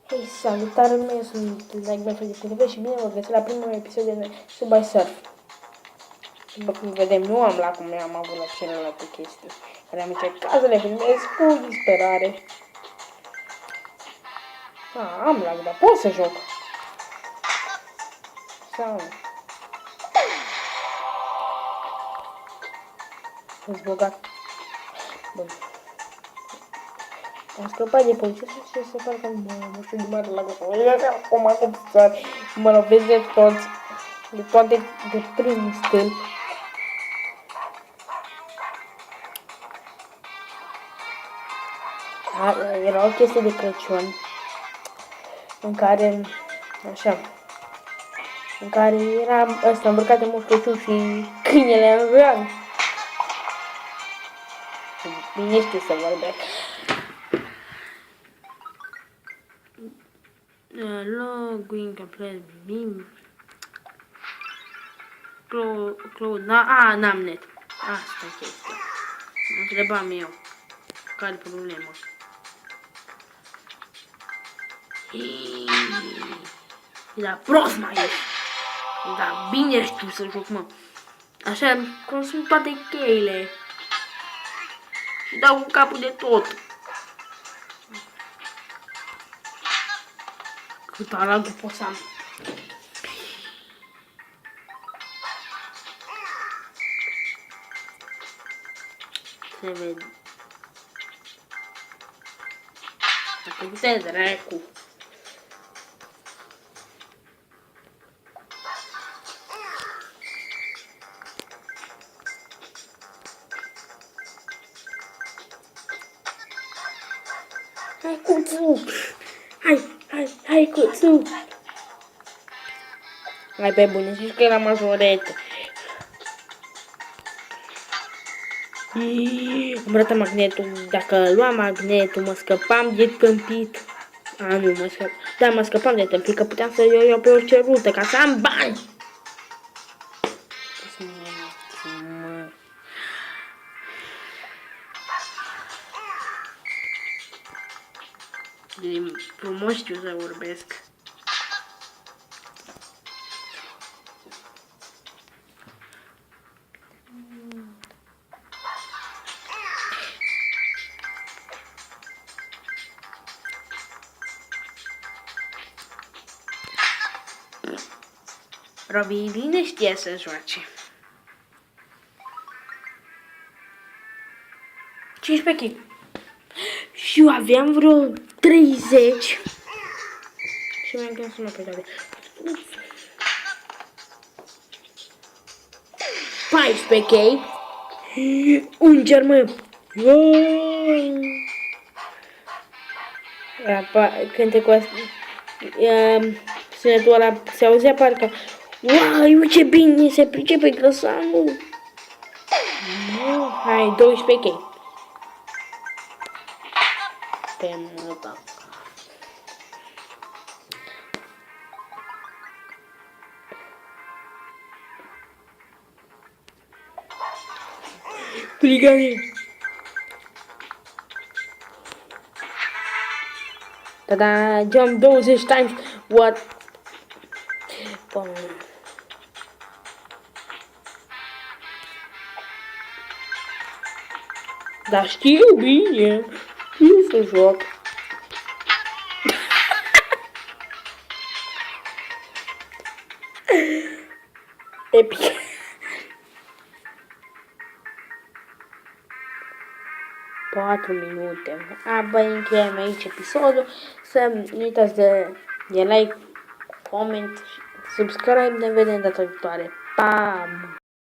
Hei, salutare, eu sunt Like TV și bine vă găsesc la primul episod de Subway Surf. După cum vedem, nu am la cum am avut la celelalte chestii, care am încercat să le filmez cu disperare. Am lag, dar pot să joc. Sau... Sunt bogat. Bun. Am scăpat de poliție și se pare că nu știu de mare lag. Acum cum să mă lovesc de toți. De toate de primul stâlp. Era o chestie de Crăciun în care, așa, în care era ăsta îmbrăcat de Moș Crăciun și câinele în rând. Bine știu să vorbesc. Login complet bim. Cloud, n-am net. Asta e chestia. Mă întrebam eu. Care-i problema? Da, prost mai ești. Da, bine știu să joc, mă. Așa, consum toate cheile. Și dau cu capul de tot. Cât alagul pot să am. Se vede. Dacă du-te dracu. Hai cuțu! Hai cuțu! Hai pe bune, zici că e la majoretă. Am ratat magnetul. Dacă luam magnetul, mă scăpam de tâmpit. Nu mă scăpam. Da, mă scăpam de tâmpit, că puteam să iau pe orice rută, ca să am bani. Frumos știu să vorbesc. Robi bine știe să joace. 15 kg. Și eu aveam vreo 30. Și mi-am gândit să mă pe toate. 14 kg. Unger, mă. Cântecul ăsta. Sunetul ăla se auzea parcă. Wow, ce bine se pricepe grăsanul. Hai, 12 kg. Pe măta. Priganie. Da, jump 20 times. What? Dar știu bine. Știu să joc. Epic. Patru minute. Băi, încheiem aici episodul. Să nu uitați de like, comment, subscribe. Ne vedem data viitoare. Pam!